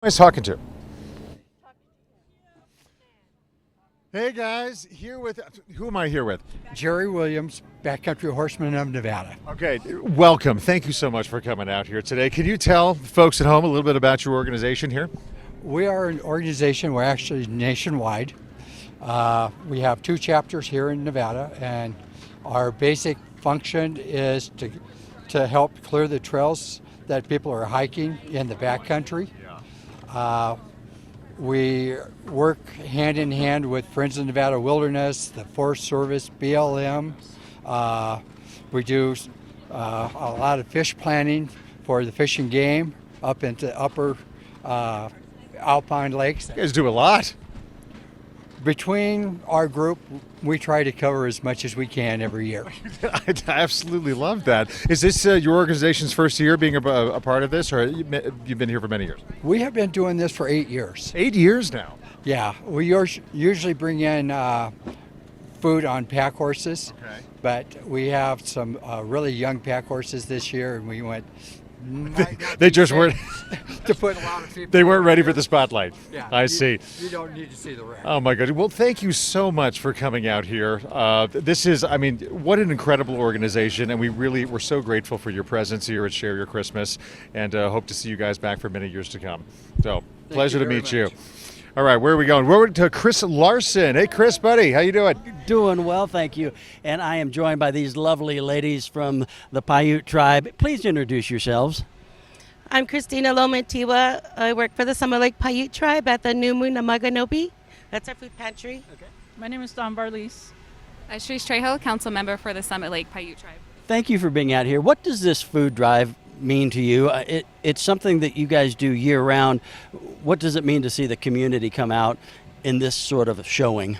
I was talking to. Hey guys, who am I here with? Jerry Williams, Backcountry Horseman of Nevada. Okay, welcome. Thank you so much for coming out here today. Can you tell folks at home a little bit about your organization here? We are an organization, we're actually nationwide. We have 2 chapters here in Nevada, and our basic function is to help clear the trails that people are hiking in the backcountry. We work hand in hand with Friends of Nevada Wilderness, the Forest Service, BLM. We do a lot of fish planning for the Fish and Game up into upper alpine lakes. You guys do a lot. Between our group, we try to cover as much as we can every year. I absolutely love that. Is this your organization's first year being a part of this, or you've been here for many years? We have been doing this for 8 years. 8 years now? Yeah, we usually bring in food on pack horses, Okay. but we have some really young pack horses this year, and we went. They just weren't. To put a lot of people. They weren't ready for the spotlight. Yeah, I see. You don't need to see the rest. Oh my goodness. Well, thank you so much for coming out here. This is, what an incredible organization, and we're so grateful for your presence here at Share Your Christmas, and hope to see you guys back for many years to come. So, pleasure to meet you. All right, where are we going? We're to Chris Larson. Hey, Chris, buddy, how you doing? Doing well, thank you. And I am joined by these lovely ladies from the Paiute tribe. Please introduce yourselves. I'm Christina Lomentiwa. I work for the Summit Lake Paiute tribe at the New Moon Namaganobi. That's our food pantry. My name is Dawn Barlis. Shreesh Trejo, council member for the Summit Lake Paiute tribe. Thank you for being out here. What does this food drive mean to you? It's something that you guys do year round. What does it mean to see the community come out in this sort of showing?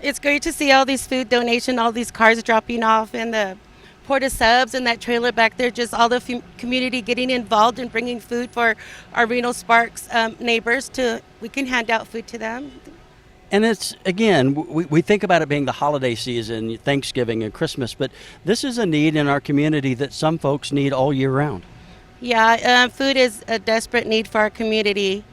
It's great to see all these food donation, all these cars dropping off, and the Porta Subs and that trailer back there, just all the community getting involved and bringing food for our Reno Sparks neighbors we can hand out food to them. And it's, again, we think about it being the holiday season, Thanksgiving and Christmas, but this is a need in our community that some folks need all year round. Yeah, food is a desperate need for our community.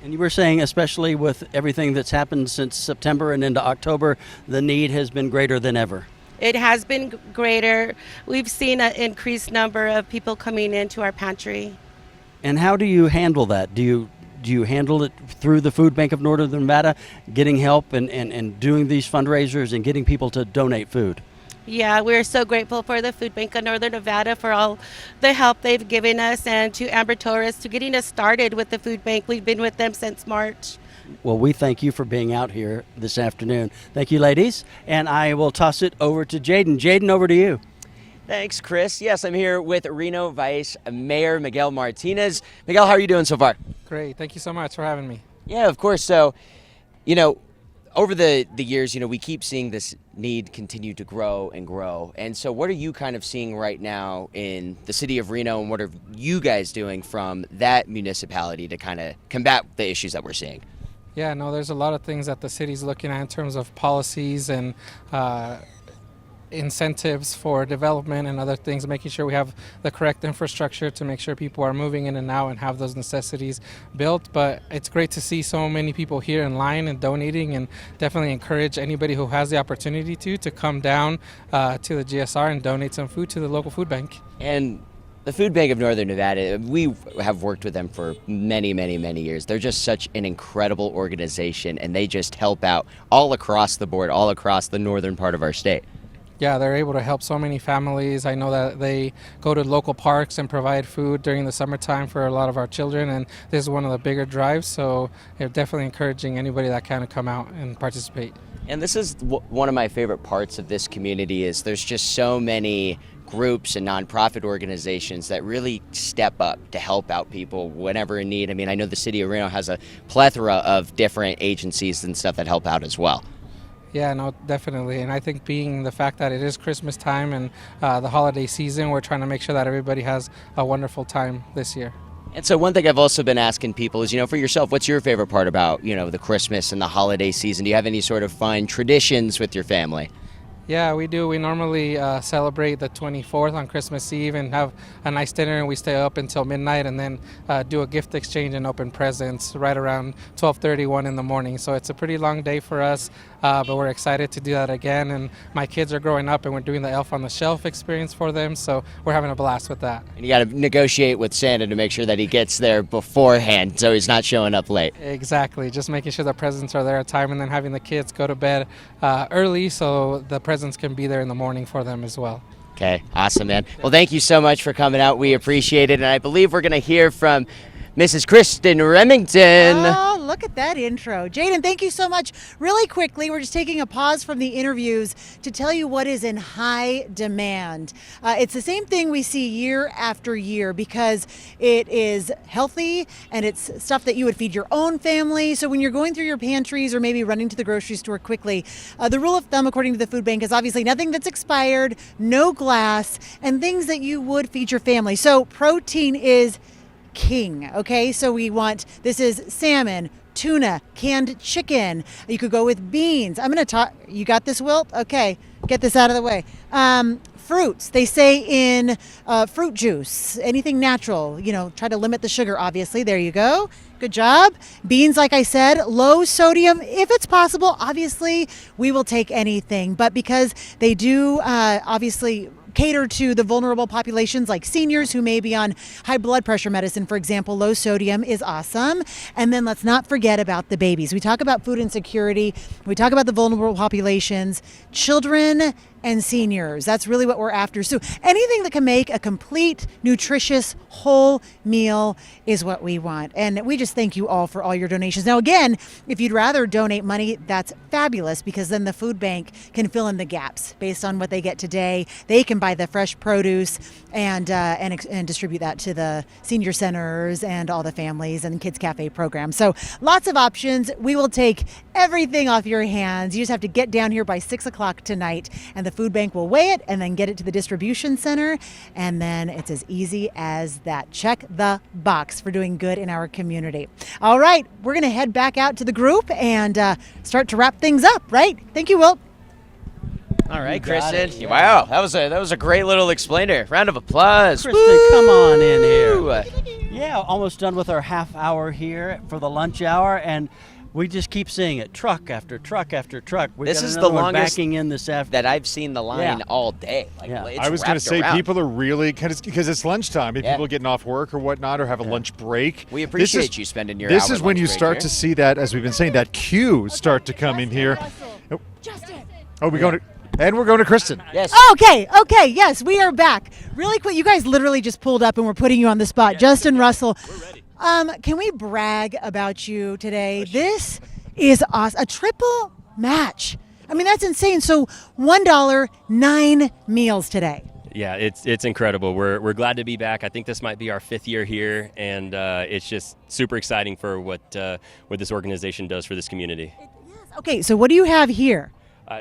And you were saying, especially with everything that's happened since September and into October, the need has been greater than ever. It has been greater. We've seen an increased number of people coming into our pantry. And how do you handle that? Do you handle it through the Food Bank of Northern Nevada, getting help and doing these fundraisers and getting people to donate food? Yeah, we're so grateful for the Food Bank of Northern Nevada for all the help they've given us, and to Amber Torres to getting us started with the Food Bank. We've been with them since March. Well, we thank you for being out here this afternoon. Thank you, ladies. And I will toss it over to Jaden. Jaden, over to you. Thanks, Chris. Yes, I'm here with Reno Vice Mayor Miguel Martinez. Miguel, how are you doing so far? Great. Thank you so much for having me. Yeah, of course. So, over the years, we keep seeing this need continue to grow and grow. And so what are you kind of seeing right now in the city of Reno, and what are you guys doing from that municipality to kind of combat the issues that we're seeing? Yeah, no, there's a lot of things that the city's looking at in terms of policies and incentives for development and other things, making sure we have the correct infrastructure to make sure people are moving in and out and have those necessities built. But it's great to see so many people here in line and donating, and definitely encourage anybody who has the opportunity to come down to the GSR and donate some food to the local food bank. And the Food Bank of Northern Nevada, we have worked with them for many, many, many years. They're just such an incredible organization, and they just help out all across the board, all across the northern part of our state. Yeah, they're able to help so many families. I know that they go to local parks and provide food during the summertime for a lot of our children, and this is one of the bigger drives, so they're definitely encouraging anybody that can to come out and participate. And this is one of my favorite parts of this community is there's just so many groups and nonprofit organizations that really step up to help out people whenever in need. I know the city of Reno has a plethora of different agencies and stuff that help out as well. Yeah, no, definitely. And I think being the fact that it is Christmas time and the holiday season, we're trying to make sure that everybody has a wonderful time this year. And so one thing I've also been asking people is, for yourself, what's your favorite part about, the Christmas and the holiday season? Do you have any sort of fun traditions with your family? Yeah, we do. We normally celebrate the 24th on Christmas Eve and have a nice dinner, and we stay up until midnight and then do a gift exchange and open presents right around 12:31 in the morning. So it's a pretty long day for us, but we're excited to do that again. And my kids are growing up, and we're doing the Elf on the Shelf experience for them, so we're having a blast with that. And you got to negotiate with Santa to make sure that he gets there beforehand so he's not showing up late. Exactly, just making sure the presents are there at time, and then having the kids go to bed early so the presents can be there in the morning for them as well. Okay, awesome, man. Well, thank you so much for coming out. We appreciate it. And I believe we're going to hear from Mrs. Kristen Remington. Oh, look at that intro. Jaden, thank you so much. Really quickly, we're just taking a pause from the interviews to tell you what is in high demand. It's the same thing we see year after year because it is healthy and it's stuff that you would feed your own family. So when you're going through your pantries or maybe running to the grocery store quickly, the rule of thumb according to the food bank is obviously nothing that's expired, no glass, and things that you would feed your family. So protein is king. Okay, so we want, this is salmon, tuna, canned chicken. You could go with beans. I'm going to talk, you got this, Wilt? Okay, get this out of the way. Fruits, they say in fruit juice, anything natural, you know, try to limit the sugar, obviously. There you go. Good job. Beans, like I said, low sodium, if it's possible. Obviously, we will take anything, but because they do obviously cater to the vulnerable populations like seniors who may be on high blood pressure medicine, for example, low sodium is awesome. And then let's not forget about the babies. We talk about food insecurity. We talk about the vulnerable populations, children and seniors. That's really what we're after. So anything that can make a complete, nutritious, whole meal is what we want. And we just thank you all for all your donations. Now, again, if you'd rather donate money, that's fabulous because then the food bank can fill in the gaps based on what they get today. They can buy the fresh produce and distribute that to the senior centers and all the families and Kids Cafe programs. So lots of options. We will take everything off your hands. You just have to get down here by 6 o'clock tonight and the food bank will weigh it and then get it to the distribution center. And then it's as easy as that. Check the box for doing good in our community. All right, we're going to head back out to the group and start to wrap things up, right? Thank you, Wilt. All right, Kristen. Wow, that was a great little explainer. Round of applause. Kristen, come on in here. Yeah, almost done with our half hour here for the lunch hour, and we just keep seeing it, truck after truck after truck. This is the longest backing in this afternoon that I've seen the line all day. Like, it's I was going to say wrapped around. people are really because it's lunchtime. If people are getting off work or whatnot or have a lunch break. We appreciate you spending your. This is hour when you lunch break start here. to see that, as we've been saying, that queue start to come in here. Oh, we're going to. And we're going to Kristen. Yes. Okay, yes, we are back. Really quick, you guys literally just pulled up and we're putting you on the spot. Justin Russell, can we brag about you today? This is awesome. A triple match. I mean, that's insane. So $1, 9 meals today. Yeah, it's incredible. We're glad to be back. I think this might be our 5th year here, and it's just super exciting for what this organization does for this community. Okay, so what do you have here?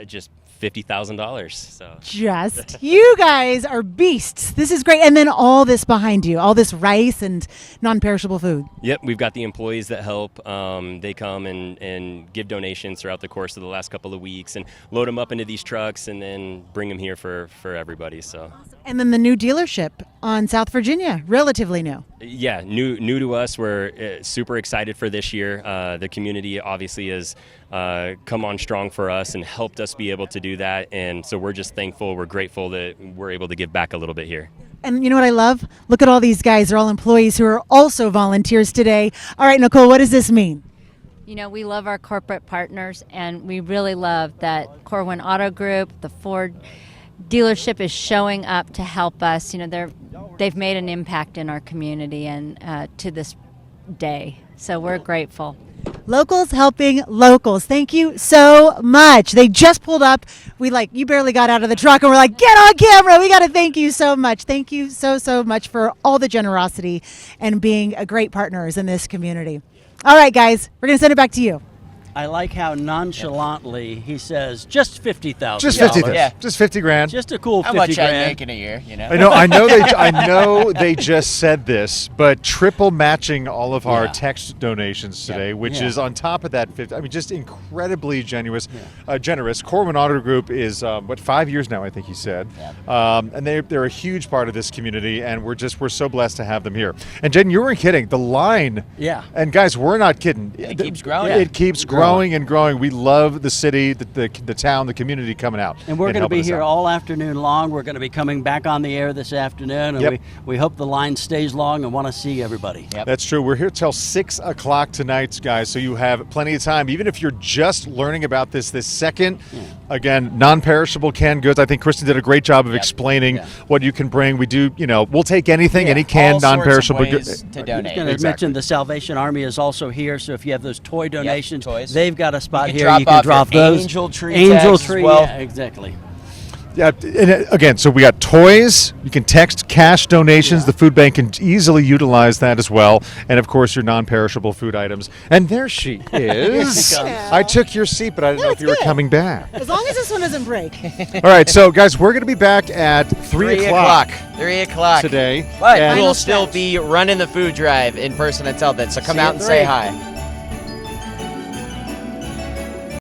Just $50,000. So just you guys are beasts. This is great. And then all this behind you, all this rice and non-perishable food. Yep, we've got the employees that help. They come and give donations throughout the course of the last couple of weeks and load them up into these trucks and then bring them here for everybody. So. And then the new dealership on South Virginia, relatively new. Yeah, new to us. We're super excited for this year. The community obviously has come on strong for us and helped us be able to do that. And so we're just thankful. We're grateful that we're able to give back a little bit here. And you know what I love? Look at all these guys. They're all employees who are also volunteers today. All right, Nicole, what does this mean? You know, we love our corporate partners, and we really love that Corwin Auto Group, the Ford dealership is showing up to help us. You know, they've made an impact in our community and to this day. So we're grateful. Locals helping locals. Thank you so much. They just pulled up. You barely got out of the truck and we're like, get on camera. We got to thank you so much. Thank you so much for all the generosity and being great partners in this community. All right, guys, we're going to send it back to you. I like how nonchalantly he says just $50,000. Just 50. Yeah. Just 50 grand. Just a cool How 50 much grand. I make in a year, you know? I know they just said this, but triple matching all of our Yeah. text donations today, which Yeah. is on top of that 50. I mean, just incredibly generous. Corwin Auto Group is 5 years now, I think he said, and they're a huge part of this community, and we're so blessed to have them here. And Jen, you weren't kidding. The line, Yeah. and guys, we're not kidding. It keeps growing. It keeps growing and growing. We love the city, the town, the community coming out. And we're going to helping be us here out. all afternoon long. We're going to be coming back on the air this afternoon, and Yep. we hope the line stays long and want to see everybody. Yep. That's true. We're here till 6 o'clock tonight, guys, so you have plenty of time. Even if you're just learning about this second, again, non-perishable canned goods. I think Kristen did a great job of explaining what you can bring. We do, we'll take anything, any canned all sorts of non-perishable ways goods. to I was donate. going to mention the Salvation Army is also here, so if you have those toy donations, toys. they've got a spot You can here. drop You can off drop your those. angel tree Angel tags as tree, well. yeah, exactly. Yeah, and again, so we got toys. You can text cash donations. The food bank can easily utilize that as well. And of course, your non-perishable food items. And there she is. I took your seat, but I didn't know if it's you were good. coming back. As long as this one doesn't break. All right, so guys, we're going to be back at 3 o'clock 3 o'clock today. But And- we'll still be running the food drive in person until then. So come out and say hi.